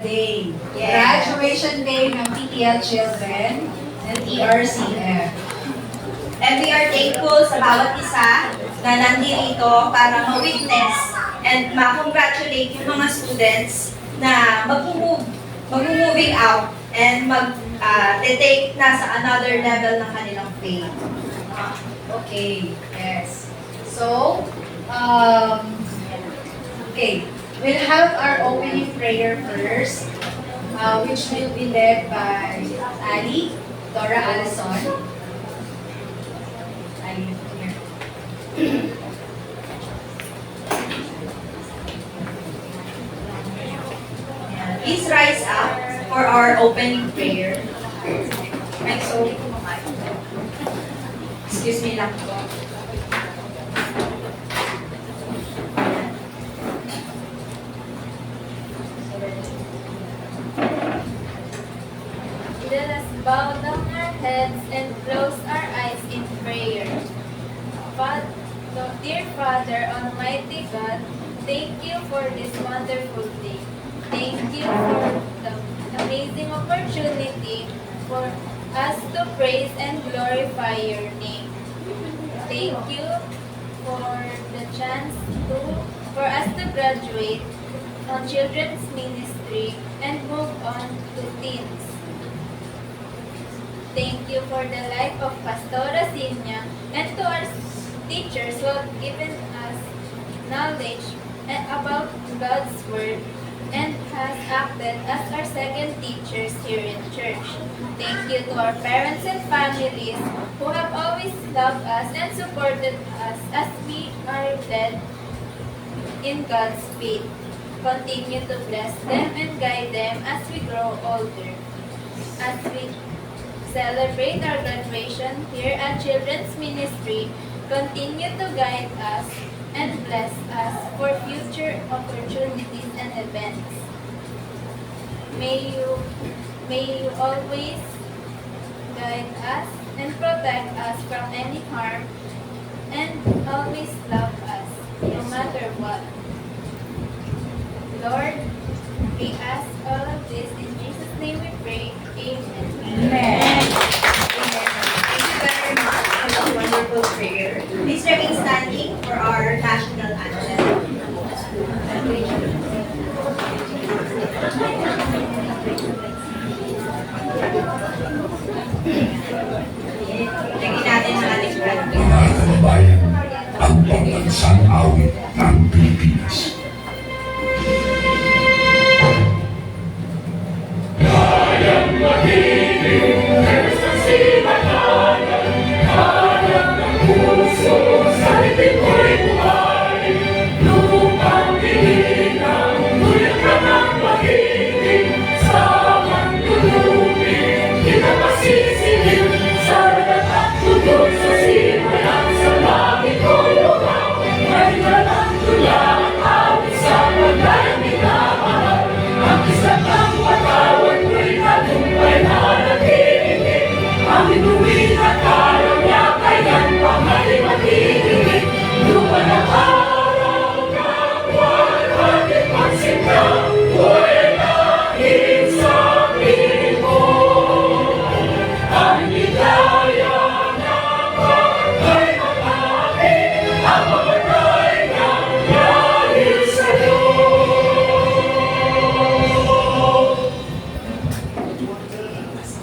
Day. Yes. Graduation Day ng PTL Children and TRCF. And we are thankful sa bawat isa na nandito para ma-witness and ma-congratulate yung mga students na mag-moving out and mag-take na sa another level ng kanilang faith. Okay, yes. So, okay, we'll have our opening prayer first, which will be led by Ali, Dora Alison. Ali, here. Please rise up for our opening prayer. Ay, sorry. Excuse me lang po. Let us bow down our heads and close our eyes in prayer. Dear Father, Almighty God, thank you for this wonderful day. Thank you for the amazing opportunity for us to praise and glorify your name. Thank you for the chance for us to graduate on children's ministry and move on to teens. Thank you for the life of Pastora Sinya and to our teachers who have given us knowledge about God's Word and has acted as our second teachers here in church. Thank you to our parents and families who have always loved us and supported us as we are led in God's faith. Continue to bless them and guide them as we grow older. As we celebrate our graduation here at Children's Ministry, continue to guide us and bless us for future opportunities and events. May you always guide us and protect us from any harm and always love us, no matter what. Lord, we ask all of this in Jesus' name we pray. Amen. Amen. Thank you very much for that wonderful prayer. Please remain standing for our national anthem. Tingin natin ang ating prayer. Mga kababayan, ang pambansang awit ng Pilipinas.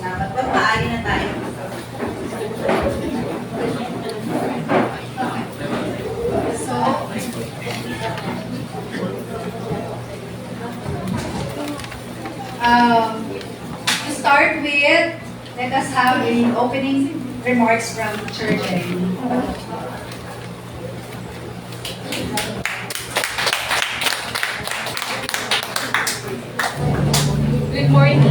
Salamat po. Maaari na tayo. So, to start with, let us have an opening remarks from Teacher Jenny. Good morning.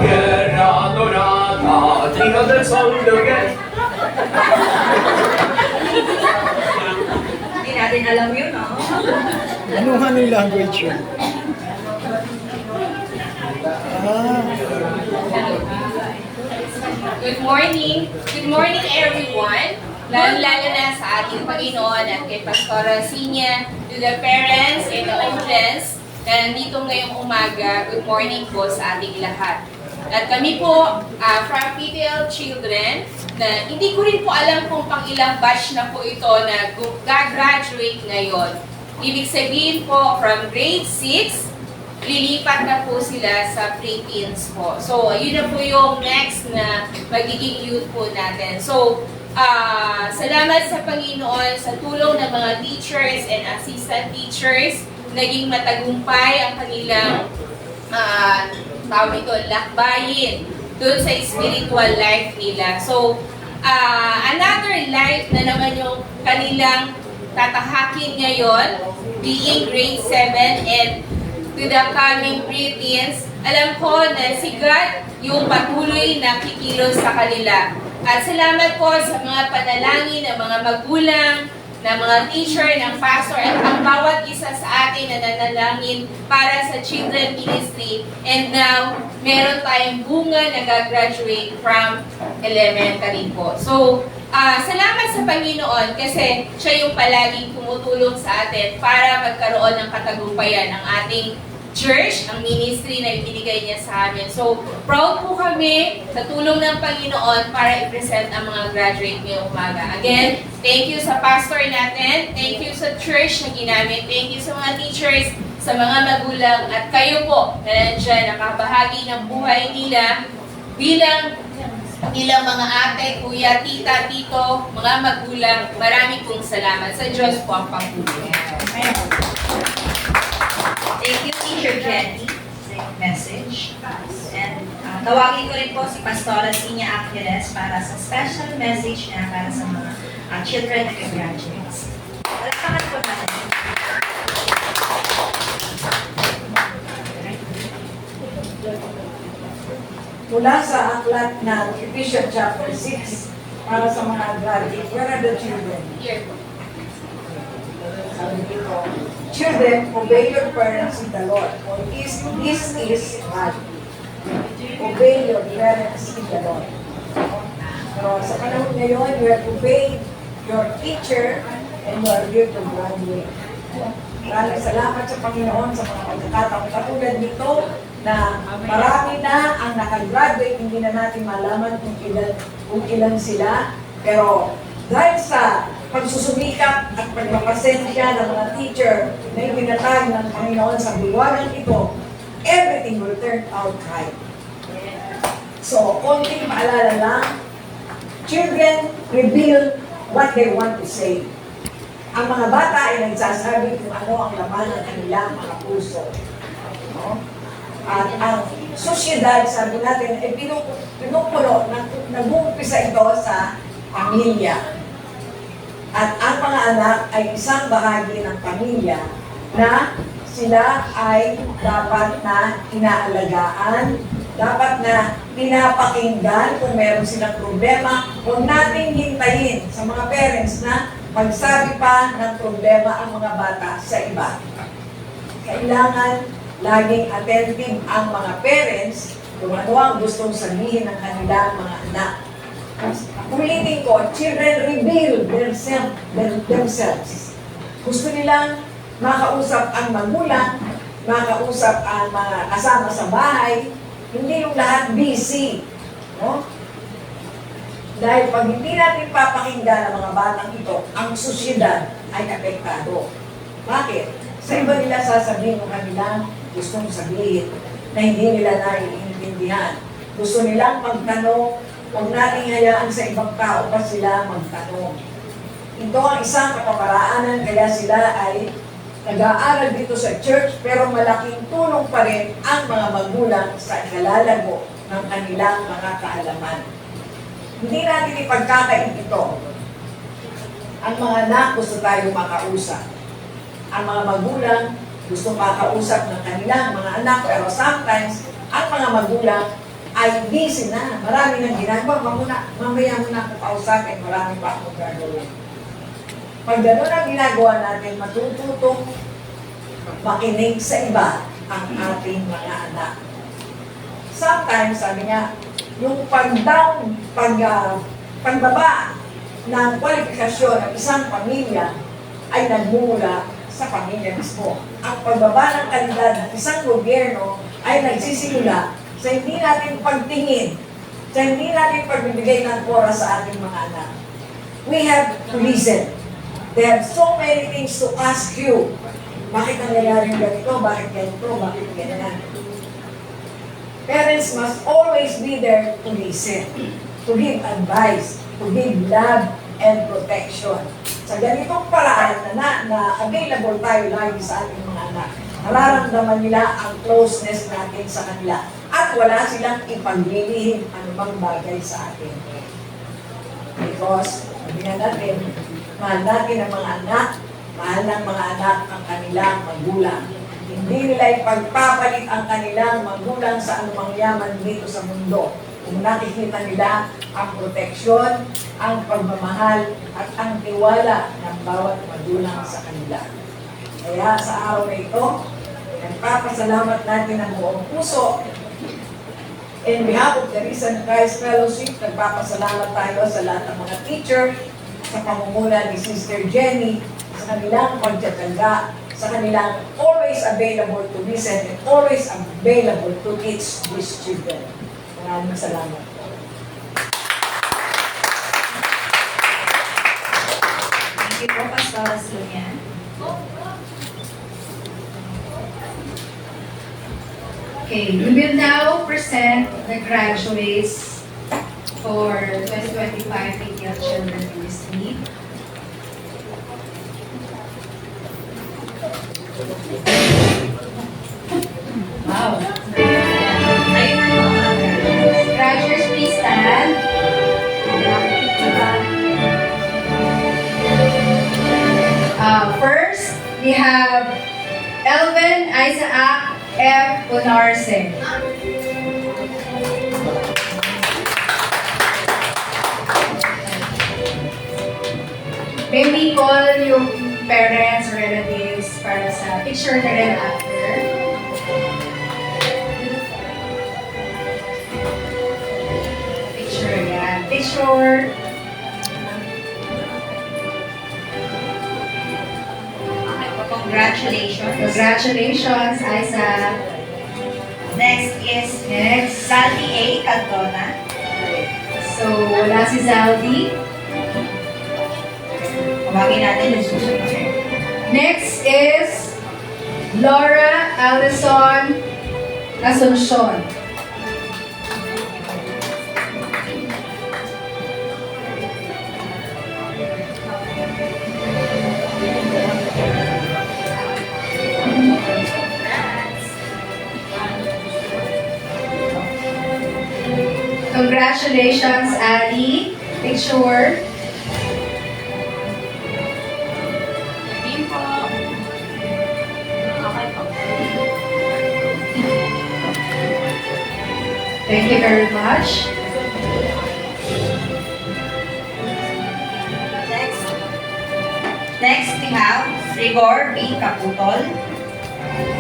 Guerra adorata, Trino del Sol Lugar. Hindi natin alam yun, no? Ano yung language yun? Good morning. Good morning, everyone. Lalo-lalo na sa ating Panginoon at kay Pastora Sinya, to the parents and the audience na nandito ngayong umaga. Good morning po sa ating lahat. At kami po, from PTL Children, na hindi ko rin po alam kung pang ilang batch na po ito na gagraduate ngayon. Ibig sabihin po, from grade 6, lilipat na po sila sa pre-teens po. So, yun na po yung next na magiging youth po natin. So, salamat sa Panginoon sa tulong ng mga teachers and assistant teachers. Naging matagumpay ang kanilang tawag ito, lakbayin doon sa spiritual life nila. So, another life na naman yung kanilang tatahakin ngayon, being grade 7 and to the coming pre-teens. Alam ko na si God yung patuloy na kikilos sa kanila. At salamat po sa mga panalangin ng mga magulang, ng mga teacher, ng pastor, at ang bawat isa sa atin na nanalangin para sa children ministry. And now, meron tayong bunga na gagraduate from elementary po. So, salamat sa Panginoon kasi siya yung palaging tumutulong sa atin para magkaroon ng katagumpayan ng ating church, ang ministry na ibinigay niya sa amin. So, proud po kami sa tulong ng Panginoon para i-present ang mga graduate ngayong umaga. Again, thank you sa pastor natin, thank you sa church na ginamit, thank you sa mga teachers, sa mga magulang, at kayo po na nandiyan, nakabahagi ng buhay nila bilang mga ate, kuya, tita, tito, mga magulang. Maraming pong salamat. Sa Diyos po ang pagpupuli. Thank you, Teacher Jenny, sa iyong message. And tawagin ko rin po si Pastora Sinya Aquiles para sa special message niya para sa mga children na graduates. Palakpakan po natin. Mula sa aklat ng Ephesians chapter 6, para sa mga graduate, where are the children? Here po. Sabi dito, children, obey your parents in the Lord, for this is right. Obey your parents in the Lord. Pero sa panahon ngayon, you have obeyed your teacher and you are here to graduate. Maraming salamat sa Panginoon sa mga pagkakataong katulad nito na marami na ang nakagraduate, hindi na natin malaman kung ilan sila. Pero dahil sa pagsusumikap at pagpapasensya ng mga teacher na ibinatag ng Panginoon sa buwanan ito, everything will turn out right. So, konting paalala lang, children reveal what they want to say. Ang mga bata ay nagsasabi kung ano ang laman ng kanilang mga puso. No? At ang sosyedad, sabi natin, ay pinupuno, nag-uumpisa ito sa pamilya. At ang mga anak ay isang bahagi ng pamilya na sila ay dapat na inaalagaan, dapat na pinapakinggan kung meron silang problema. Huwag nating hintayin sa mga parents na magsabi pa ng problema ang mga bata sa iba. Kailangan laging attentive ang mga parents kung ano ang gustong sabihin ng kanilang mga anak. Ulitin ko, children reveal themselves. Gusto nilang makausap ang magulang, makausap ang mga kasama sa bahay, hindi yung lahat busy. No? Dahil pag hindi natin papakinggan ang mga batang ito, ang sosyedad ay apektado. Bakit? Sa iba nila sasabihin ng kanilang gustong sabihin na hindi nila naiintindihan. Gusto nilang magtanong, huwag nating hayaan sa ibang tao pa sila magtanong. Ito ang isang kapamaraanan kaya sila ay nag-aaral dito sa church pero malaking tulong pa rin ang mga magulang sa ikalalago ng kanilang mga kaalaman. Hindi natin ipagkakain ito. Ang mga anak gusto tayong makausap. Ang mga magulang gusto makausap ng kanilang mga anak pero sometimes ang mga magulang ay busy na. Marami nang ginagawa. Mamaya muna ako kausapin. Marami pa akong gagawin. Pag gano'n ang ginagawa natin, matututong makinig sa iba ang ating mga anak. Sometimes, sabi niya, yung pagbaba ng kwalifikasyon ng isang pamilya ay nagmumula sa pamilya mismo. Ang pagbaba ng kalidad ng isang gobyerno ay nagsisimula sa hindi natin pagtingin, sa hindi natin pagbibigay ng oras sa ating mga anak. We have to listen. They have so many things to ask you. Bakit nangyayari ganito? Bakit ganito? Bakit ganyan? Parents must always be there to listen, to give advice, to give love and protection. Sa ganitong paraan na available tayo lagi sa ating mga anak, nararamdaman nila ang closeness natin sa kanila at wala silang ipaglilihim anumang bagay sa atin. Because, sabi nga natin, mahal natin ang mga anak, mahal ng mga anak ang kanilang magulang. Hindi nila ipagpapalit ang kanilang magulang sa anumang yaman dito sa mundo. Kung nakikita nila ang proteksyon, ang pagmamahal, at ang tiwala ng bawat magulang sa kanila. Kaya sa araw na ito, nagpapasalamat natin ang buong puso. In behalf of the Recent Christ Fellowship, nagpapasalamat tayo sa lahat ng mga teacher, sa pamumula ni Sister Jenny, sa kanilang pagtataga, sa kanilang always available to listen and always available to teach these children. Maraming salamat po. Thank you po, Pastora Sonia. Okay, we will now present the graduates for 2025 PTL Children Ministry. Wow. Ayun na po, mga girls. Graduates, please stand. First, we have Elvin Isaac F. Bonarse. May we call yung parents, relatives para sa picture na rin after. Picture yan. Picture. Congratulations. Congratulations, Isaac. Next is Next. Salty A. Cantona. So, wala si Zaldi. Tawagin natin yung susunod. Next is Laura Alison Asuncion. Congratulations, Ali. Picture. Thank you very much. Next we have Rigor B. Caputol.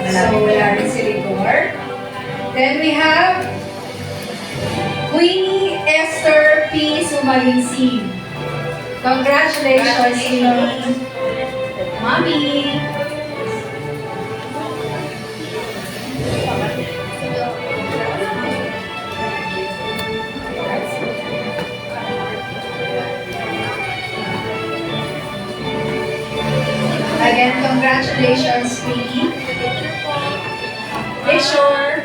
So, wala rin si Rigor. Then we have Queenie Esther P. Sumalinsing. Congratulations, Queenie. Mommy. Again, congratulations, Queenie. Picture.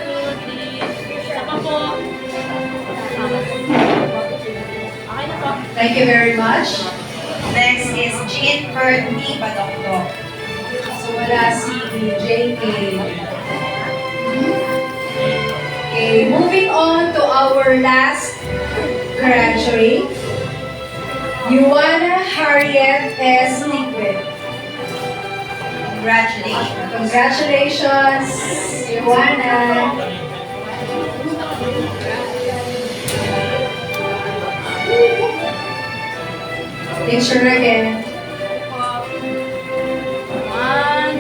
Thank you very much. Next is Jean Fern B. Badokdo. So, wala si JK. Okay, moving on to our last graduate. Yuana Harriet S. Liquid. Congratulations. Congratulations, Yuana. Picture again. 1,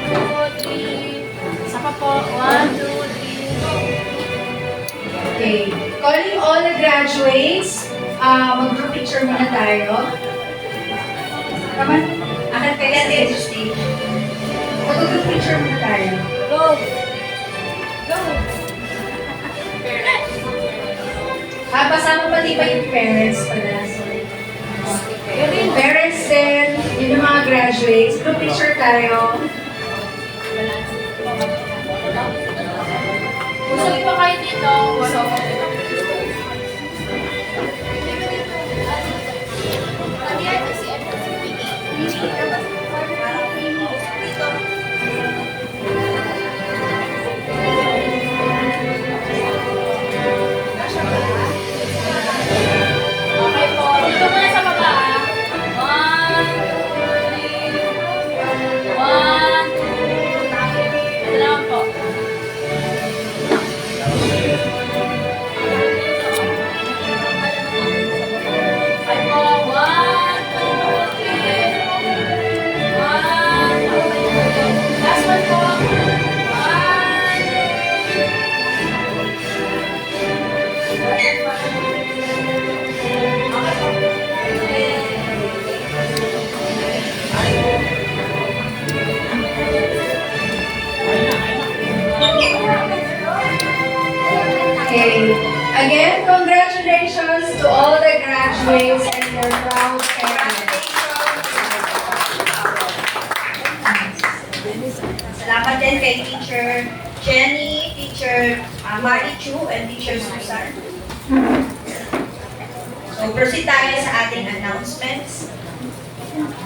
2, 3. Saka po. 1, 2, 3. Okay. Calling all the graduates, mag-picture muna tayo. Come on. Akan kailan din sa stage? Magiging picture mo tayo. Go! Go! Kasama pati pa yung parents pala. Sorry. Parents din, yun yung mga graduates. Group picture tayo. Usap pa kayo dito. Okay po. Dito muna sa baba. 1, 2, 3. 1, 2. Ito lang po. Okay po. 1, 2, 3. 1, 2. Last one po. 1. Okay. Again, congratulations to all the graduates and their proud parents. Salamat din kay Teacher Jenny, Teacher Mari Chu, and Teacher Susan. So, proceed tayo sa ating announcements.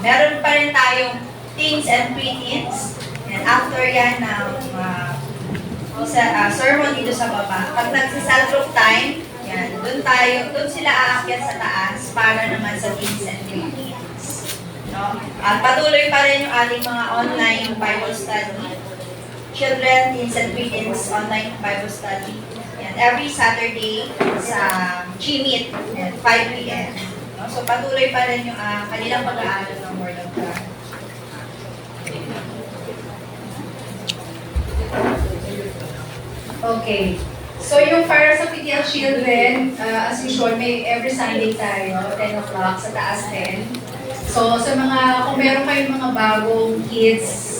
Meron pa rin tayong teens and pre-teens. And after yan ng sermon dito sa baba, pag nagsa-cell group time, yan, doon sila aakyat sa taas para naman sa teens and pre-teens. No? At patuloy pa rin yung ating mga online Bible study. Children, teens, and pre-teens online Bible study. Yan, every Saturday sa G-Meet, 5 p.m. No? So patuloy pa rin yung kanilang pag-aaral ng Word of God. Okay. So yung para sa PTL Children, as usual, may every Sunday tayo, 10 o'clock, sa taas 10. So sa mga, kung meron kayong mga bagong kids,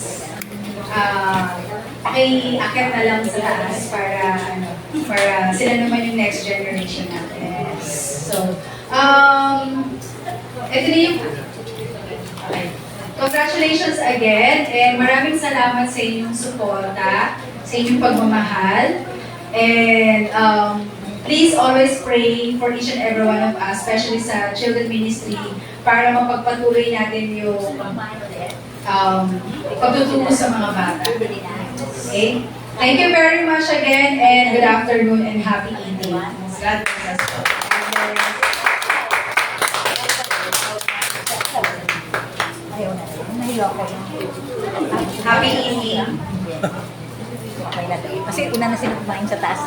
pakiakit na lang sa taas para sila naman yung next generation natin. So, ito na yung, okay. Congratulations again, and maraming salamat sa inyong suporta, sa inyong pagmamahal. And please always pray for each and every one of us, especially sa children ministry, para mapagpatuloy natin yung pagtuturo sa mga bata. Okay? Thank you very much again, and good afternoon and happy evening. God bless us all. Happy evening. Okay na. Kasi una na sila kumain sa taas.